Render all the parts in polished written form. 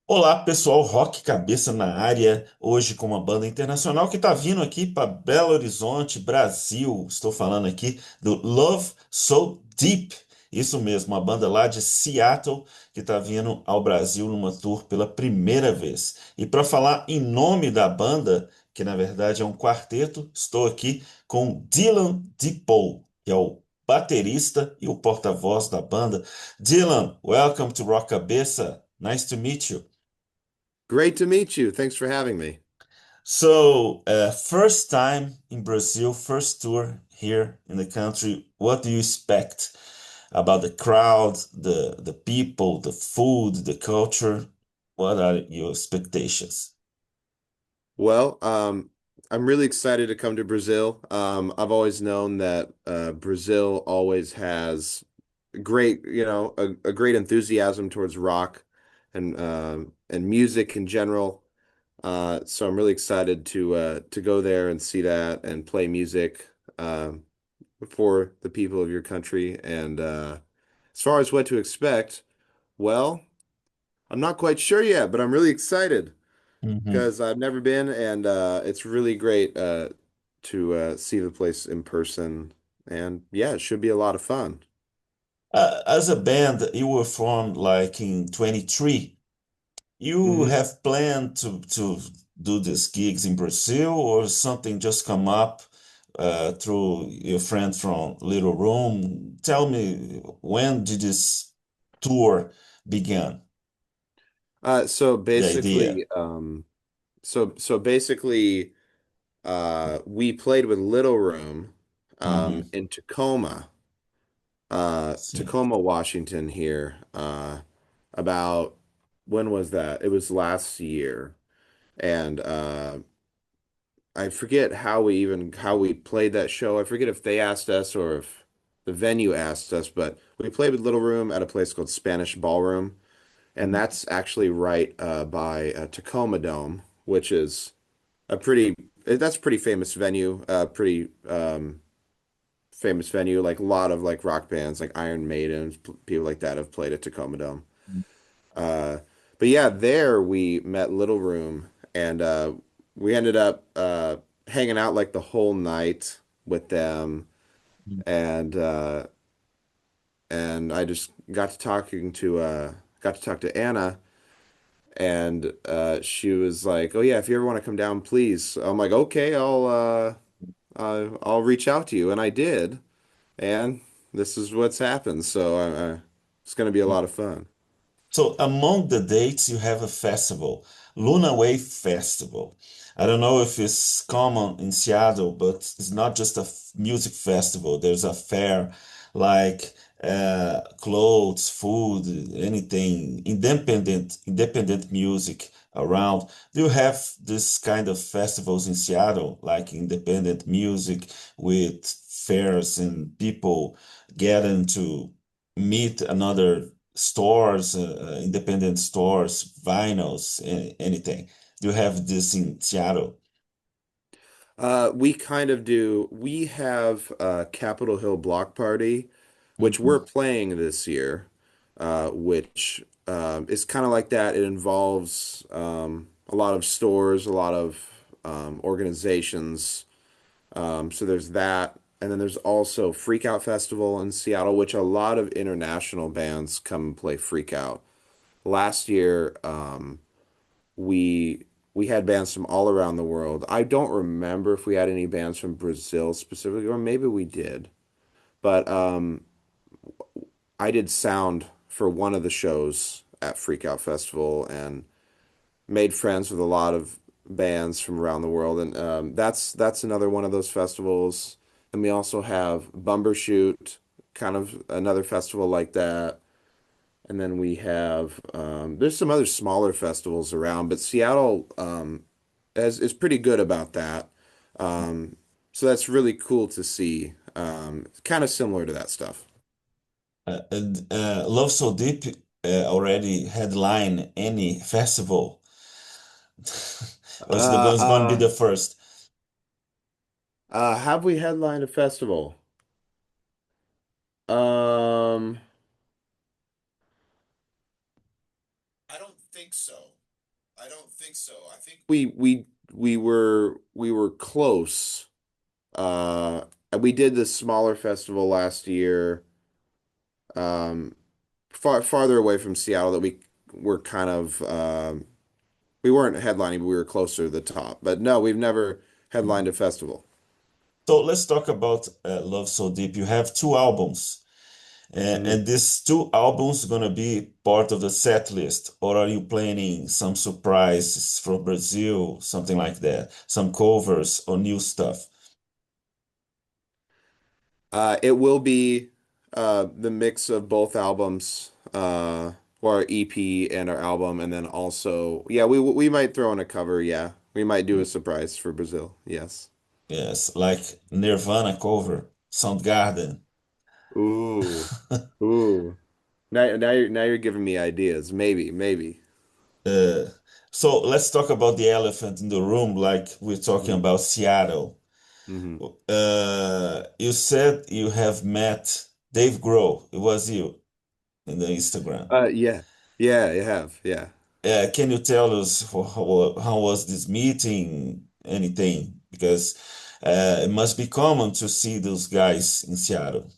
Olá, pessoal, Rock Cabeça na área, hoje com uma banda internacional que está vindo aqui para Belo Horizonte, Brasil. Estou falando aqui do Love So Deep. Isso mesmo, uma banda lá de Seattle que está vindo ao Brasil numa tour pela primeira vez. E para falar em nome da banda, que na verdade é um quarteto, estou aqui com Dylan DePaul, que é o baterista e o porta-voz da banda. Dylan, welcome to Rock Cabeça. Nice to meet you. Great to meet you. Thanks for having me. So, first time in Brazil, first tour here in the country. What do you expect about the crowd, the people, the food, the culture? What are your expectations? Well, I'm really excited to come to Brazil. I've always known that Brazil always has great, a great enthusiasm towards rock and music in general. So I'm really excited to go there and see that and play music for the people of your country. And as far as what to expect, well, I'm not quite sure yet, but I'm really excited. Mhm. Because I've never been, and it's really great to see the place in person. And yeah, it should be a lot of fun. As a band, you were formed like in 23. You hmm have planned to do these gigs in Brazil or something just come up through your friend from Little Room? Tell me, when did this tour begin? so The idea. basically, so basically, we played with Little Room Hmm. in Tacoma, See. Tacoma, Washington here. About when was that? It was last year, and I forget how we played that show. I forget if they asked us or if the venue asked us, but we played with Little Room at a place called Spanish Ballroom, and that's actually right by Tacoma Dome, which is that's a pretty famous venue, pretty famous venue. Like a lot of like rock bands, like Iron Maiden, people like that have played at Tacoma Dome. Uh, but yeah, there we met Little Room, and we ended up hanging out like the whole night with them, and I just got to talk to Anna, and she was like, "Oh yeah, if you ever want to come down, please." I'm like, "Okay, I'll reach out to you," and I did, and this is what's happened. So it's going to be a lot of fun. So among the dates, you have a festival, Luna Wave Festival. I don't know if it's common in Seattle, but it's not just a music festival. There's a fair like clothes, food, anything, independent music around. Do you have this kind of festivals in Seattle, like independent music with fairs and people getting to meet another stores, independent stores, vinyls, anything? Do you have this in Seattle? We kind of do. We have Capitol Hill Block Party, which we're Mhm. playing this year, which is kind of like that. It involves a lot of stores, a lot of organizations. So there's that. And then there's also Freak Out Festival in Seattle, which a lot of international bands come and play Freak Out. Last year, we we had bands from all around the world. I don't remember if we had any bands from Brazil specifically, or maybe we did. But I did sound for one of the shows at Freakout Festival and made friends with a lot of bands from around the world. And that's another one of those festivals. And we also have Bumbershoot, kind of another festival like that. And then we have there's some other smaller festivals around, but Seattle is pretty good about that. Um, so that's really cool to see. Kind of similar to that stuff. And Love So Deep already headline any festival. Was Uh, going to be uh, the first. have we headlined a festival? Um, I don't think so. I don't think so. I think we were close. Uh, we did the smaller festival last year, farther away from Seattle that we were kind of we weren't headlining, but we were closer to the top. But no, we've never headlined a festival. So let's talk about Love So Deep. You have two albums, Mhm. and these two albums gonna be part of the set list, or are you planning some surprises from Brazil, something like that, some covers or new stuff? It will be the mix of both albums, or our EP and our album, and then also, yeah, we might throw in a cover. Yeah, we might do a surprise for Brazil. Yes. Yes, like Nirvana cover, Soundgarden. Ooh, ooh. Now you're giving me ideas. Maybe, maybe. Uh, so let's talk about the elephant in the room, like we're talking Mm-hmm. about Seattle. Mm-hmm. You said you have met Dave Grohl. It was you in the Instagram. Yeah, yeah, you have, yeah. Can you tell us how was this meeting? Anything? Because it must be common to see those guys in Seattle.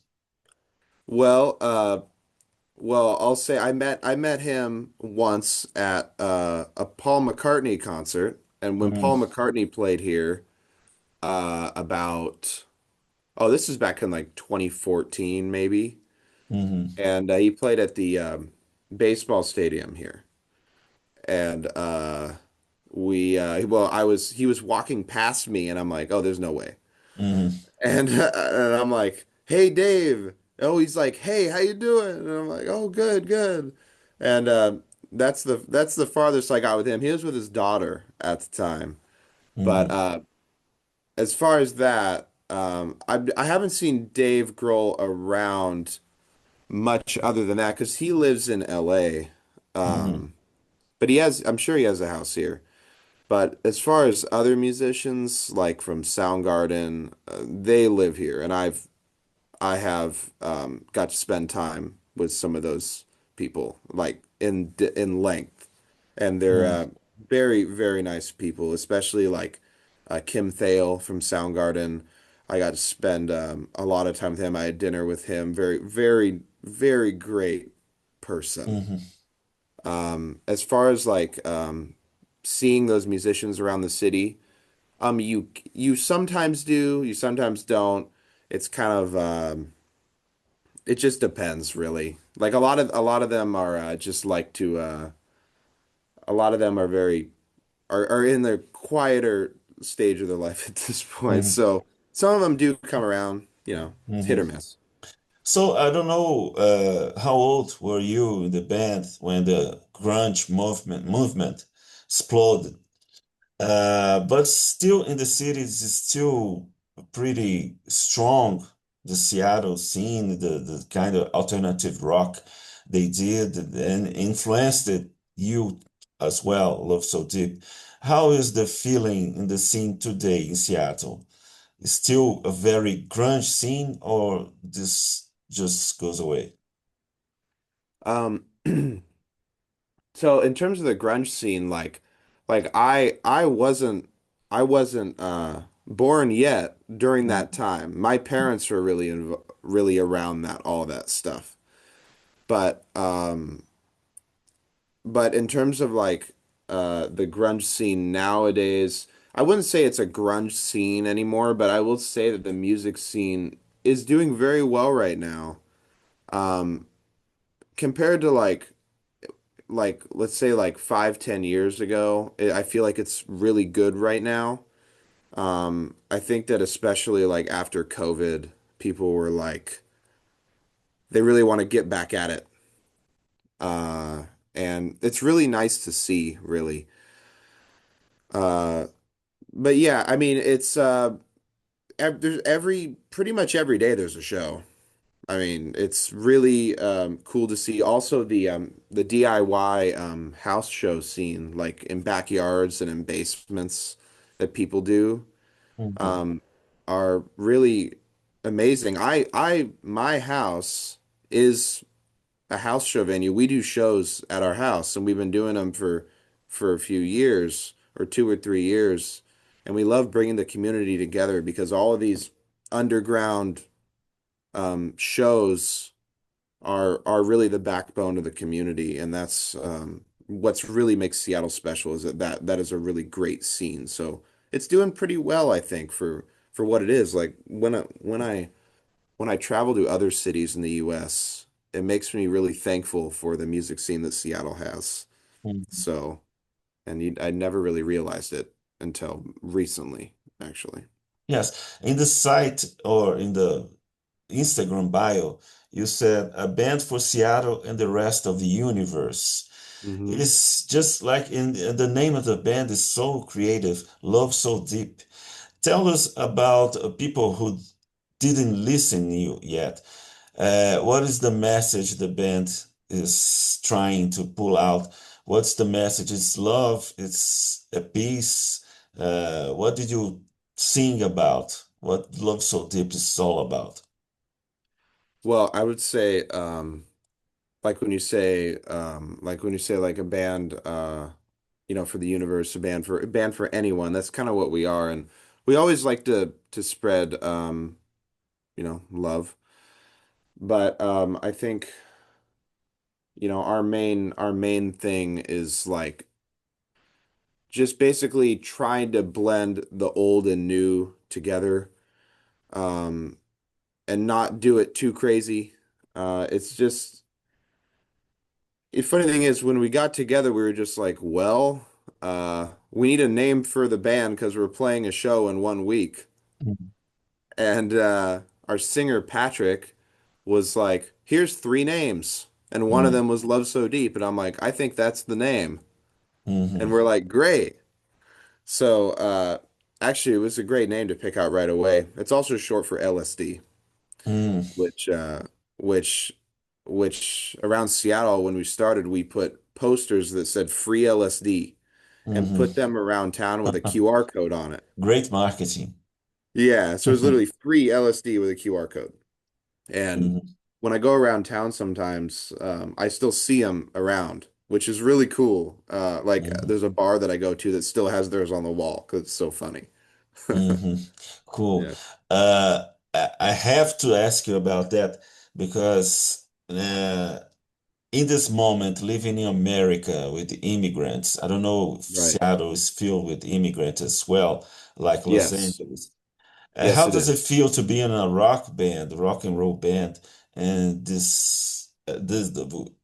Well, I'll say I met him once at a Paul McCartney concert, and when Mm, Paul McCartney played here, about this is back in like 2014 maybe, mhm, and he played at the baseball stadium here, and he was walking past me, and I'm like, oh, there's no way. mhm, And I'm like, "Hey, Dave." Oh, he's like, "Hey, how you doing?" And I'm like, "Oh, good, good." And that's the farthest I got with him. He was with his daughter at the time. But mhm, as far as that, I haven't seen Dave Grohl around much other than that because he lives in LA. mhm, But I'm sure he has a house here. But as far as other musicians, like from Soundgarden, they live here, and I have got to spend time with some of those people, like in length, and they're mhm, very very nice people, especially like Kim Thale from Soundgarden. I got to spend a lot of time with him. I had dinner with him. Very very very great person. mhm, As far as like seeing those musicians around the city, you sometimes do, you sometimes don't. It's kind of it just depends, really. Like a lot of them are just like to a lot of them are very are in the quieter stage of their life at this point. mhm, So some of them do come around, it's hit mhm. or miss. So I don't know how old were you in the band when the grunge movement exploded? But still in the cities is still pretty strong. The Seattle scene, the kind of alternative rock they did and influenced it, you as well, Love So Deep. How is the feeling in the scene today in Seattle? Is still a very grunge scene or this just goes away? Um, so in terms of the grunge scene, like I wasn't born yet during that Mm, time. My parents were really around all that stuff. But in terms of like the grunge scene nowadays, I wouldn't say it's a grunge scene anymore, but I will say that the music scene is doing very well right now. Um, Compared to like let's say like 5, 10 years ago, I feel like it's really good right now. I think that especially like after COVID, people were like they really want to get back at it. Uh, and it's really nice to see, really. Uh, But yeah, I mean, it's there's pretty much every day there's a show. I mean, it's really cool to see. Also, the DIY house show scene, like in backyards and in basements that people do, mhm, um, are really amazing. My house is a house show venue. We do shows at our house, and we've been doing them for a few years or 2 or 3 years, and we love bringing the community together because all of these underground shows are really the backbone of the community, and that's what's really makes Seattle special is that is a really great scene. So it's doing pretty well, I think, for what it is. Like when I travel to other cities in the US, it makes me really thankful for the music scene that Seattle has. Mhm. So, and I never really realized it until recently, actually. Yes, in the site or in the Instagram bio, you said a band for Seattle and the rest of the universe. It Hmm. is just like in the name of the band is so creative, love so deep. Tell us about people who didn't listen you yet. What is the message the band is trying to pull out? What's the message? It's love, it's a peace. What did you sing about? What Love So Deep is all about? Well, I would say, like when you say like a band, for the universe, a band for anyone. That's kind of what we are, and we always like to spread, love. But I think, our main thing is like just basically trying to blend the old and new together, um, and not do it too crazy. It's just the funny thing is when we got together, we were just like, well, we need a name for the band because we're playing a show in 1 week. Mhm. And our singer Patrick was like, here's 3 names. And one of Mm, them was Love So Deep. And I'm like, I think that's the name. And mhm, we're like, great. So actually, it was a great name to pick out right away. It's also short for LSD, mm, which which which around Seattle when we started, we put posters that said free LSD and mhm. put them around town with a QR code on it. Great marketing. Yeah, so it was literally free LSD with a QR code. And Mhm, when I go around town sometimes, I still see them around, which is really cool. Like mhm, there's a bar that I go to that still has theirs on the wall because it's so funny. mhm. Cool. Yeah, I have to ask you about that because in this moment, living in America with immigrants, I don't know if right. Seattle is filled with immigrants as well, like Los Yes. Angeles. Yes, How it does is. it feel to be in a rock band, rock and roll band, and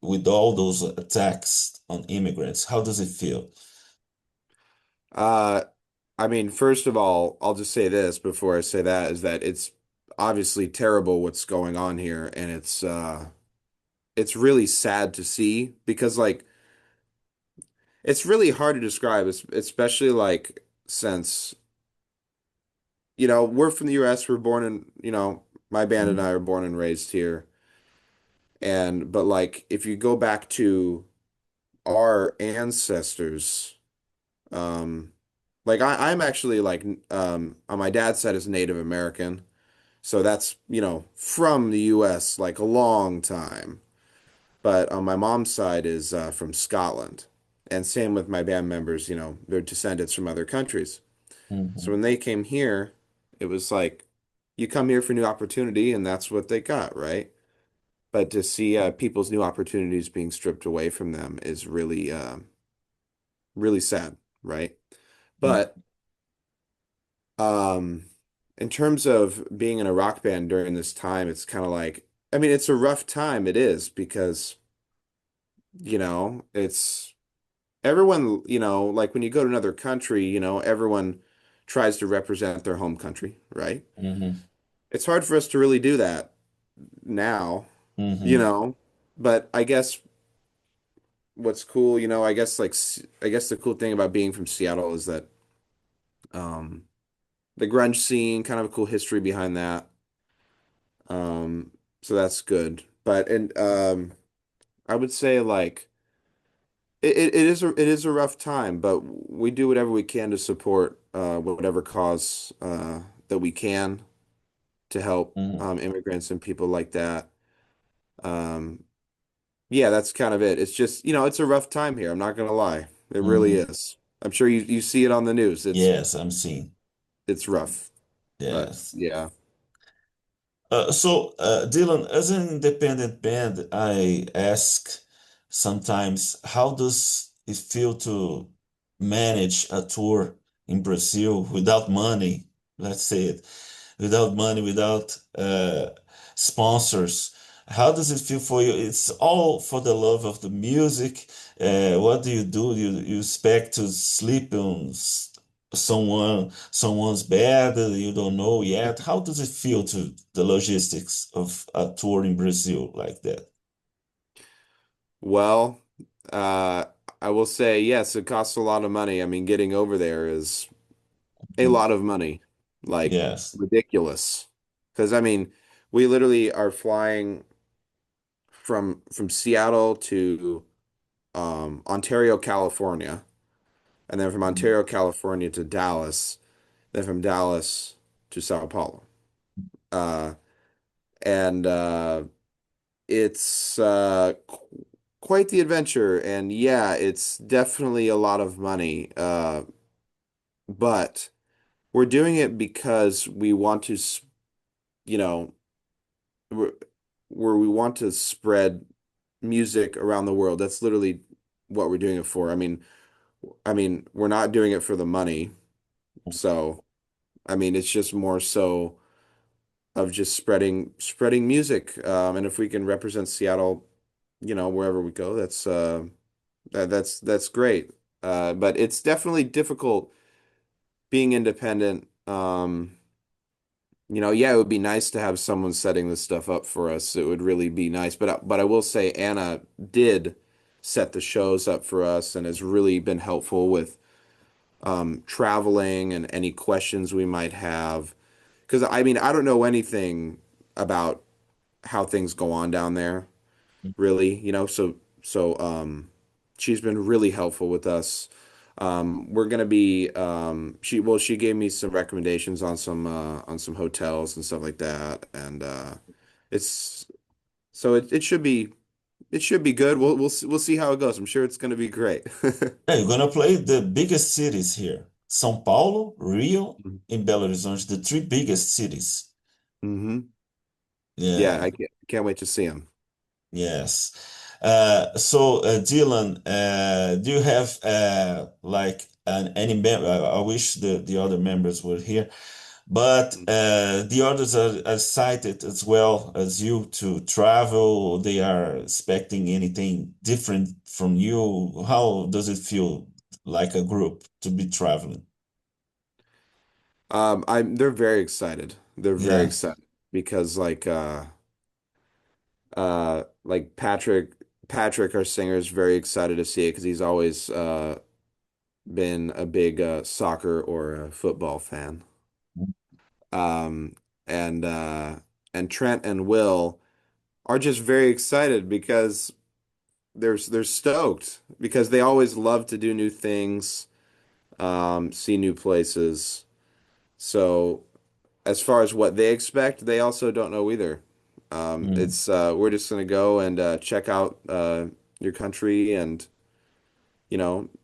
with all those attacks on immigrants? How does it feel? Uh, I mean, first of all, I'll just say this before I say that is that it's obviously terrible what's going on here, and it's really sad to see because like it's really hard to describe, especially like since we're from the US, we're born in, my band and Mm, I are born and raised here. And but like if you go back to our ancestors, um like I'm actually like on my dad's side is Native American. So that's, from the US like a long time. But on my mom's side is from Scotland. And same with my band members, they're descendants from other countries. So mhm, when they came here, it was like you come here for new opportunity, and that's what they got, right? But to see people's new opportunities being stripped away from them is really, really sad, right? mm, But um, in terms of being in a rock band during this time, it's kind of like, I mean, it's a rough time. It is because, it's everyone, like when you go to another country, everyone tries to represent their home country, right? mhm, It's hard for us to really do that now, you mhm, know, but I guess what's cool, I guess I guess the cool thing about being from Seattle is that um the grunge scene, kind of a cool history behind that. Um so that's good. But and I would say like it is a rough time, but we do whatever we can to support whatever cause that we can to help mhm, immigrants and people like that. Um yeah, that's kind of it. It's just, it's a rough time here. I'm not gonna lie. It really Hmm. is. I'm sure you see it on the news. Yes, I'm seeing. It's rough. But Yes. yeah. Dylan, as an independent band, I ask sometimes, how does it feel to manage a tour in Brazil without money? Let's say it, without money, without sponsors. How does it feel for you? It's all for the love of the music. What do? You expect to sleep on someone's bed that you don't know yet? How does it feel to the logistics of a tour in Brazil like that? Well, uh, I will say yes, it costs a lot of money. I mean, getting over there is a Mm. lot of money, like Yes. ridiculous. Because I mean, we literally are flying from Seattle to Ontario, California, and then from Ontario, California to Dallas, then from Dallas to Sao Paulo. Uh, and it's quite the adventure. And yeah, it's definitely a lot of money. But we're doing it because we want to, you know, where where we want to spread music around the world. That's literally what we're doing it for. I mean, we're not doing it for the money. So, I mean, it's just more so of just spreading music. And if we can represent Seattle, wherever we go, that's great. But it's definitely difficult being independent. Yeah, it would be nice to have someone setting this stuff up for us. It would really be nice. But I will say Anna did set the shows up for us and has really been helpful with traveling and any questions we might have. Because I mean, I don't know anything about how things go on down there, really, she's been really helpful with us. We're gonna be she gave me some recommendations on some hotels and stuff like that, and it's it should be good. We'll see how it goes. I'm sure it's gonna be great. Yeah, you're gonna play the biggest cities here: São Paulo, Rio, and Belo Horizonte, the three biggest cities. Hmm. Yeah, Yeah. can't wait to see him. Yes. Dylan, do you have like any member? I wish the other members were here, but the others are excited as well as you to travel. They are expecting anything different from you. How does it feel like a group to be traveling? They're very excited. They're very Yeah. excited because like Patrick, our singer, is very excited to see it because he's always been a big soccer or football fan. Um, and Trent and Will are just very excited because they're stoked because they always love to do new things, see new places. So as far as what they expect, they also don't know either. Mm. It's We're just gonna go and check out your country and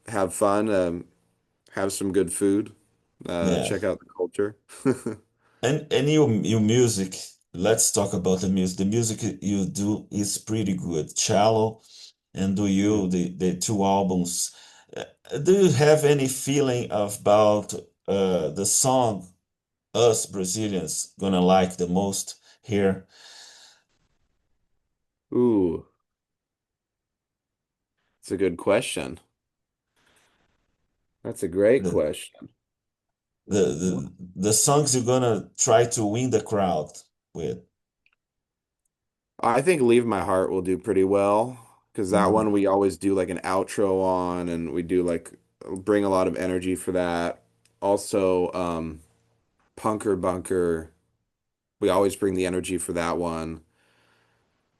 have fun, have some good food, Yeah. check out the culture. And your music, let's talk about the music. The music you do is pretty good. Shallow and Do You, the two albums. Do you have any feeling about the song us Brazilians gonna like the most here? Ooh, it's a good question. That's a great The question. the songs you're gonna try to win the crowd with. I think Leave My Heart will do pretty well because that Mhm. one we always do like an outro on and we do like bring a lot of energy for that. Also, Punker Bunker, we always bring the energy for that one.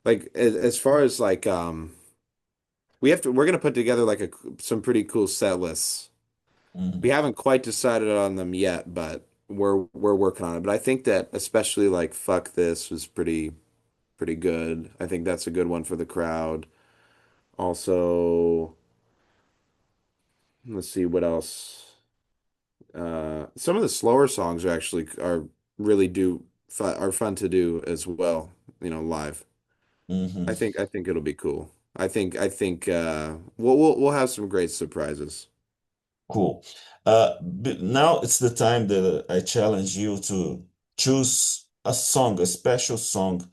Like as far as like we're gonna put together like some pretty cool set lists. We Mhm. haven't quite decided on them yet, but we're working on it. But I think that especially like Fuck This was pretty good. I think that's a good one for the crowd. Also, let's see what else. Some of the slower songs are really do fun, are fun to do as well, live. Hmm. I think it'll be cool. I think we'll have some great surprises. Cool. Now it's the time that I challenge you to choose a song, a special song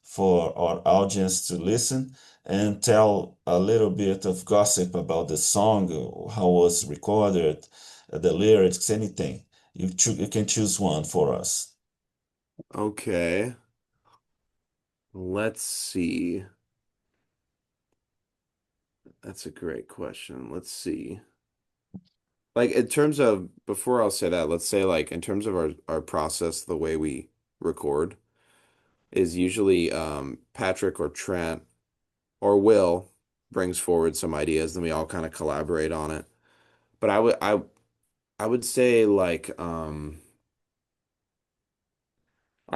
for our audience to listen and tell a little bit of gossip about the song, how it was recorded, the lyrics, anything. You can choose one for us. Okay, let's see. That's a great question. Let's see. Like in terms of before I'll say that, let's say like in terms of our process, the way we record is usually Patrick or Trent or Will brings forward some ideas, then we all kind of collaborate on it. But I would say like I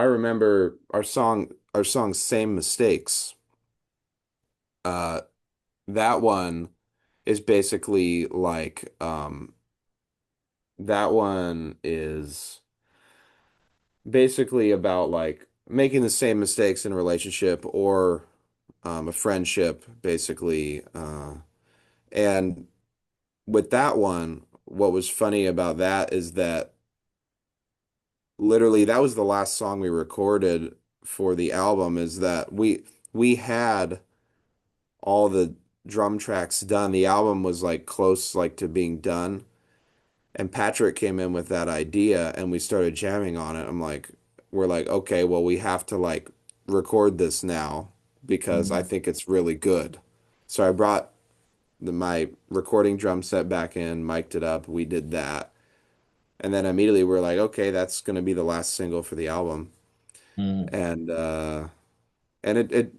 remember our song Same Mistakes. Uh that one is basically like that one is basically about like making the same mistakes in a relationship or a friendship, basically. And with that one, what was funny about that is that literally that was the last song we recorded for the album, is that we had all the drum tracks done. The album was like close like to being done. And Patrick came in with that idea and we started jamming on it. We're like, okay, well, we have to like record this now because I Mhm. think it's really good. So I brought my recording drum set back in, mic'd it up, we did that. And then immediately we're like, okay, that's going to be the last single for the album. Mhm. And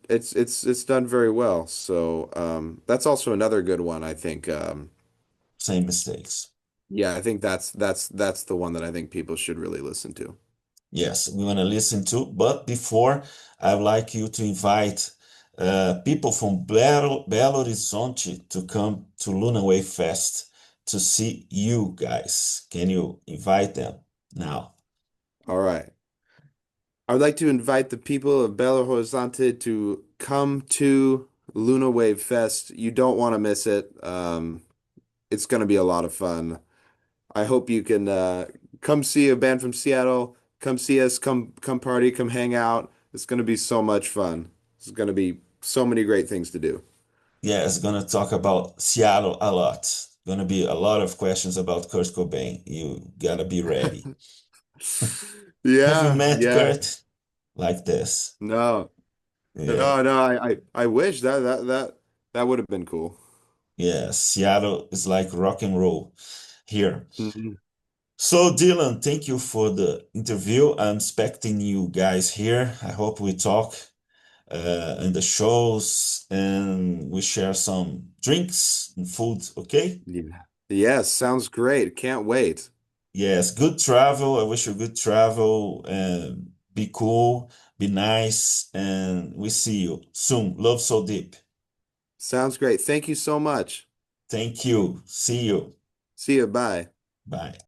it's done very well. So that's also another good one, I think. Same mistakes. Yeah, I think that's the one that I think people should really listen to. Yes, we want to listen to. But before, I'd like you to invite people from Belo Horizonte to come to Luna Wave Fest to see you guys. Can you invite them now? All right. I would like to invite the people of Belo Horizonte to come to Luna Wave Fest. You don't want to miss it. It's going to be a lot of fun. I hope you can come see a band from Seattle. Come see us. Come party. Come hang out. It's going to be so much fun. It's going to be so many great things to do. Yeah, it's gonna talk about Seattle a lot. Gonna be a lot of questions about Kurt Cobain. You gotta be ready. Have you Yeah, met yeah. Kurt? Like this? No, Yeah. no, no. I wish that would have been cool. Yeah, Seattle is like rock and roll here. Mhm. So, Dylan, thank you for the interview. I'm expecting you guys here. I hope we talk in the shows and we share some drinks and food, okay? Yeah. Yes, sounds great. Can't wait. Yes, good travel. I wish you good travel and be cool, be nice, and we see you soon. Love so deep. Sounds great. Thank you so much. Thank you. See you. See you. Bye. Bye.